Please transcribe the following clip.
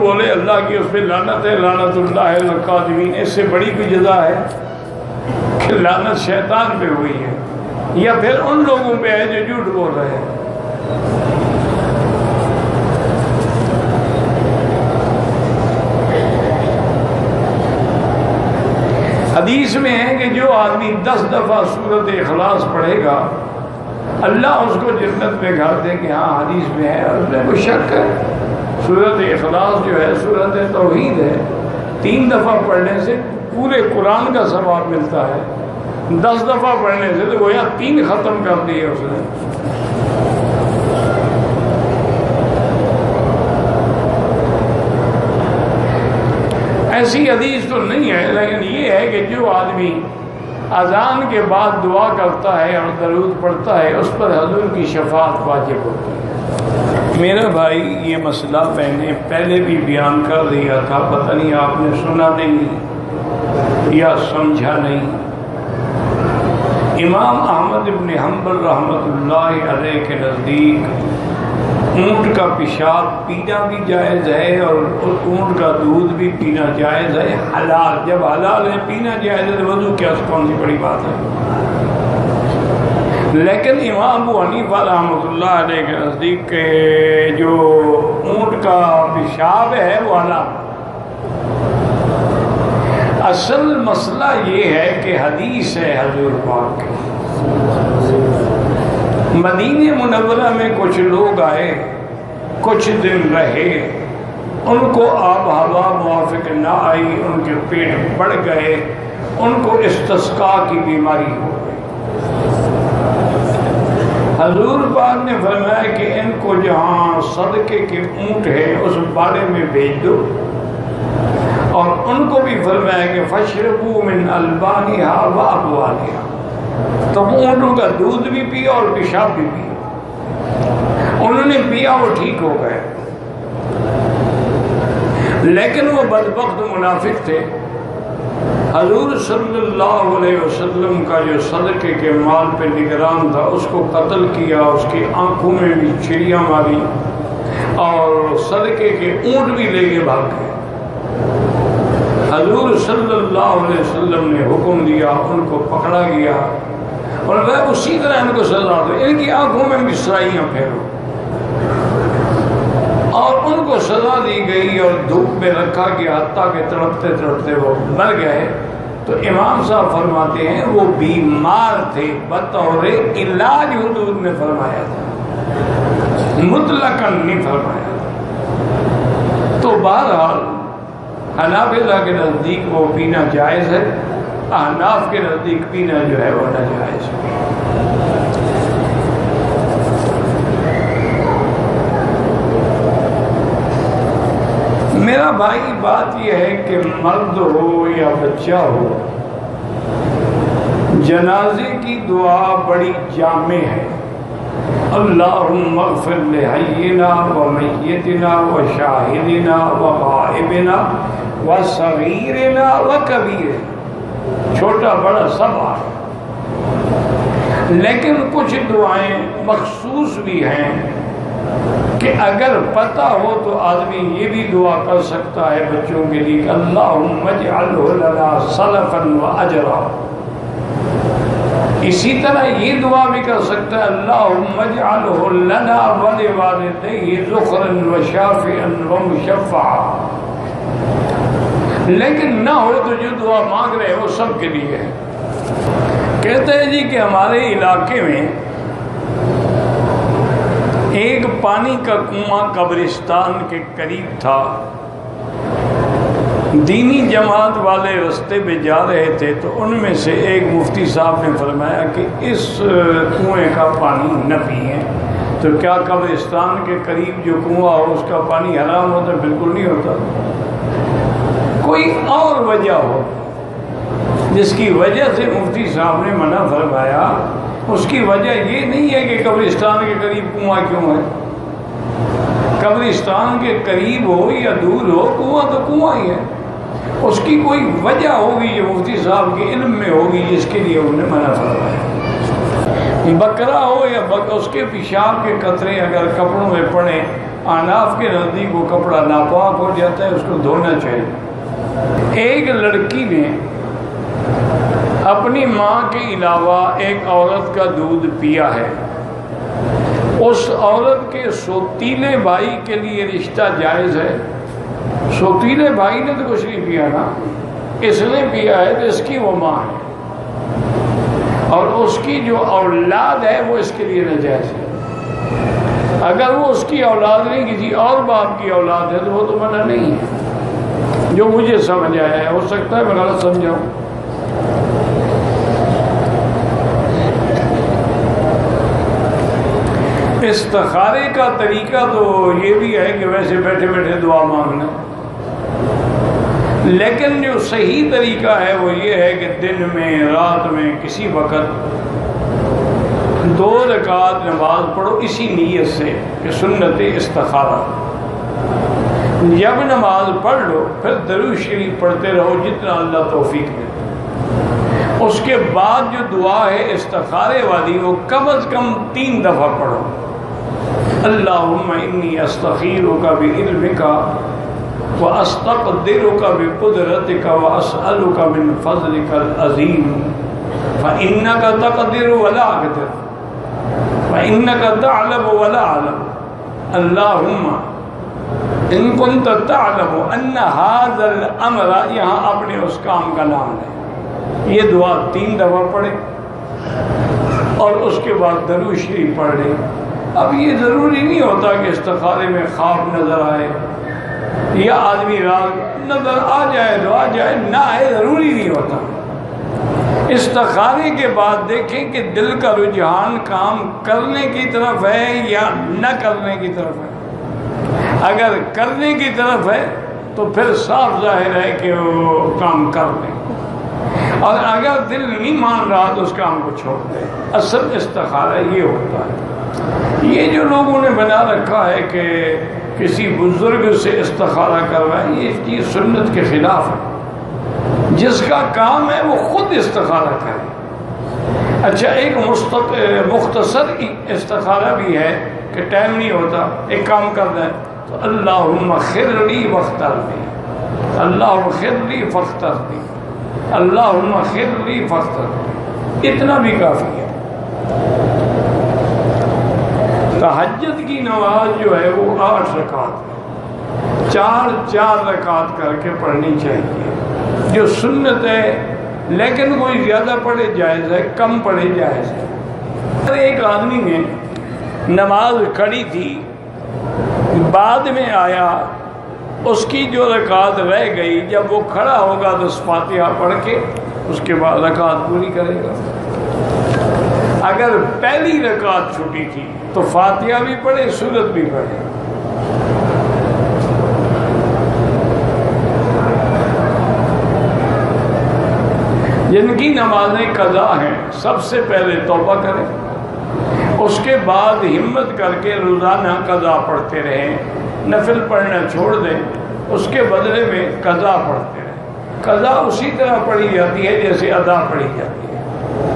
بولے اللہ کی اس پہ لعنت ہے، لعنت اللہ الکاذبین، اس سے بڑی کوئی جزا ہے کہ لعنت شیطان پہ ہوئی ہے یا پھر ان لوگوں پہ ہے جو جھوٹ بول رہے ہیں۔ حدیث میں ہے کہ جو آدمی 10 دفعہ سورۃ اخلاص پڑھے گا اللہ اس کو جنت میں گھر دے کہ ہاں حدیث میں ہے، اور اس میں کوئی شک ہے؟ سورۃ اخلاص جو ہے سورۃ توحید ہے، 3 دفعہ پڑھنے سے پورے قرآن کا ثواب ملتا ہے، 10 دفعہ پڑھنے سے تو گویا 3 ختم کر دیے اس نے۔ ایسی حدیث تو نہیں ہے، لیکن یہ ہے کہ جو آدمی اذان کے بعد دعا کرتا ہے اور درود پڑھتا ہے اس پر حضور کی شفاعت واجب ہوتی ہے۔ میرا بھائی یہ مسئلہ میں نے پہلے بھی بیان کر دیا تھا، پتہ نہیں آپ نے سنا نہیں یا سمجھا نہیں۔ امام احمد بن حنبل رحمۃ اللہ علیہ کے نزدیک اونٹ کا پیشاب پینا بھی جائز ہے اور اونٹ کا دودھ بھی پینا جائز ہے، حلال۔ جب حلال ہے پینا جائز ہے تو وضو کیا کون سی بڑی بات ہے؟ لیکن امام ابو حنیفہ رحمۃ اللہ علیہ کے نزدیک جو اونٹ کا پیشاب ہے وہ حلال۔ اصل مسئلہ یہ ہے کہ حدیث ہے حضور پاک کی، مدینہ منورہ میں کچھ لوگ آئے، کچھ دن رہے، ان کو آب ہوا موافق نہ آئی، ان کے پیٹ بڑھ گئے، ان کو استسقاء کی بیماری ہو گئی۔ حضور پاک نے فرمایا کہ ان کو جہاں صدقے کے اونٹ ہے اس باڑے میں بھیج دو، اور ان کو بھی فرمایا کہ فشربوا من البانها وابوالها، تو اونٹوں کا دودھ بھی پیا اور پیشاب بھی پیا۔ انہوں نے پیا، وہ ٹھیک ہو گئے، لیکن وہ بدبخت منافق تھے۔ حضور صلی اللہ علیہ وسلم کا جو صدقے کے مال پہ نگران تھا اس کو قتل کیا، اس کی آنکھوں میں بھی چھڑیاں ماری اور صدقے کے اونٹ بھی لے کے بھاگ گئے۔ حضور صلی اللہ علیہ وسلم نے حکم دیا، ان کو پکڑا گیا اور وہ اسی طرح ان کو سزا دو، ان کی آنکھوں میں مسرائیاں پھیرو، اور ان کو سزا دی گئی اور دھوپ میں رکھا گیا حتیٰ کہ تڑپتے تڑپتے وہ مر گئے۔ تو امام صاحب فرماتے ہیں وہ بیمار تھے، بطور علاج حضور نے فرمایا تھا، مطلقاً نہیں فرمایا تھا۔ تو بہرحال حنابلہ کے نزدیک وہ پینا جائز ہے، احناف کے نزدیک پینا جو ہے وہ ناجائز ہے۔ میرا بھائی بات یہ ہے کہ مرد ہو یا بچہ ہو، جنازے کی دعا بڑی جامع ہے۔ اللہم اغفر لحینا ومیتنا وشاہدنا وغائبنا وصغیرنا وکبیرنا، چھوٹا بڑا سب آئے، لیکن کچھ دعائیں مخصوص بھی ہیں کہ اگر پتہ ہو تو آدمی یہ بھی دعا کر سکتا ہے بچوں کے لیے کہ اللہم اجعلہ لنا سلفا واجرا۔ اسی طرح یہ دعا بھی کر سکتا ہے اللہم اجعلہ لنا ولوالدیہ ذخرا وشافعا ومشفعا۔ لیکن نہ ہو تو جو دعا مانگ رہے ہیں وہ سب کے لیے ہے۔ کہتے ہیں جی کہ ہمارے علاقے میں ایک پانی کا کنواں قبرستان کے قریب تھا، دینی جماعت والے رستے پہ جا رہے تھے تو ان میں سے ایک مفتی صاحب نے فرمایا کہ اس کنویں کا پانی نہ پئیں۔ تو کیا قبرستان کے قریب جو کنواں ہو اس کا پانی حرام ہوتا؟ بالکل نہیں ہوتا۔ کوئی اور وجہ ہو جس کی وجہ سے مفتی صاحب نے منع فرمایا، اس کی وجہ یہ نہیں ہے کہ قبرستان کے قریب کنواں کیوں ہے۔ قبرستان کے قریب ہو یا دور ہو، کنواں تو کنواں ہی ہے، اس کی کوئی وجہ ہوگی جو مفتی صاحب کے علم میں ہوگی جس کے لیے انہوں نے منع فرمایا۔ بکرا ہو یا اس کے پیشاب کے قطرے اگر کپڑوں میں پڑیں، احناف کے نزدیک وہ کپڑا ناپاک ہو جاتا ہے، اس کو دھونا چاہیے۔ ایک لڑکی نے اپنی ماں کے علاوہ ایک عورت کا دودھ پیا ہے، اس عورت کے سوتیلے بھائی کے لیے رشتہ جائز ہے؟ سوتیلے بھائی نے تو کچھ نہیں پیا نا، اس نے پیا ہے تو اس کی وہ ماں ہے، اور اس کی جو اولاد ہے وہ اس کے لیے ناجائز ہے۔ اگر وہ اس کی اولاد نہیں کسی اور باپ کی اولاد ہے تو وہ تو منع نہیں ہے۔ جو مجھے سمجھ آیا ہے، ہو سکتا ہے میں غلط سمجھاؤں۔ استخارے کا طریقہ تو یہ بھی ہے کہ ویسے بیٹھے بیٹھے دعا مانگنا، لیکن جو صحیح طریقہ ہے وہ یہ ہے کہ دن میں، رات میں، کسی وقت 2 رکعت نماز پڑھو اسی نیت سے کہ سنت استخارہ۔ جب نماز پڑھ لو پھر درود شریف پڑھتے رہو جتنا اللہ توفیق دے۔ اس کے بعد جو دعا ہے استخارے والی وہ کم از کم 3 دفعہ پڑھو۔ اللہم انی استخیرک بعلمک وَأَسْتَقْدِرُكَ بِقُدْرَتِكَ وَأَسْأَلُكَ مِنْ فَضْلِكَ الْعَظِيمِ فَإِنَّكَ تَقْدِرُ وَلَا أَقْدِرُ فَإِنَّكَ تَعْلَمُ وَلَا أَعْلَمُ اللہم ان كنت تعلم ان هذا الامر، یہاں اپنے اس کام کا نام لیں۔ یہ دعا 3 دفعہ پڑھے اور اس کے بعد درود شریف پڑھ لیں۔ اب یہ ضروری نہیں ہوتا کہ استخارے میں خواب نظر آئے یا آدمی رات نظر آ جائے تو آ جائے، نہ آئے ضروری نہیں ہوتا۔ استخارے کے بعد دیکھیں کہ دل کا رجحان کام کرنے کی طرف ہے یا نہ کرنے کی طرف ہے۔ اگر کرنے کی طرف ہے تو پھر صاف ظاہر ہے کہ وہ کام کر لیں، اور اگر دل نہیں مان رہا تو اس کام کو چھوڑ دیں۔ اصل استخارہ یہ ہوتا ہے۔ یہ جو لوگوں نے بنا رکھا ہے کہ کسی بزرگ سے استخارہ کروائیں، یہ چیز سنت کے خلاف ہے۔ جس کا کام ہے وہ خود استخارہ کرے۔ اچھا، ایک مختصر استخارہ بھی ہے کہ ٹائم نہیں ہوتا، ایک کام کرنا ہے تو اللہم خر لی واختر لی، اللہم خر لی فاختر لی، اللہم خر لی فاختر لی، اتنا بھی کافی ہے۔ تہجد کی نماز جو ہے وہ 8 رکعت ہے، 4 رکعت کر کے پڑھنی چاہیے جو سنت ہے، لیکن کوئی زیادہ پڑھے جائز ہے، کم پڑھے جائز ہے۔ ایک آدمی نے نماز کھڑی تھی، بعد میں آیا، اس کی جو رکعت رہ گئی جب وہ کھڑا ہوگا تو فاتحہ پڑھ کے اس کے بعد رکعت پوری کرے گا۔ اگر پہلی رکعت چھوٹی تھی تو فاتحہ بھی پڑھے، سورت بھی پڑھے۔ جن کی نمازیں قضا ہیں سب سے پہلے توبہ کریں، اس کے بعد ہمت کر کے روزانہ قضا پڑھتے رہیں، نفل پڑھنا چھوڑ دیں، اس کے بدلے میں قضا پڑھتے رہیں۔ قضا اسی طرح پڑھی جاتی ہے جیسے ادا پڑھی جاتی ہے۔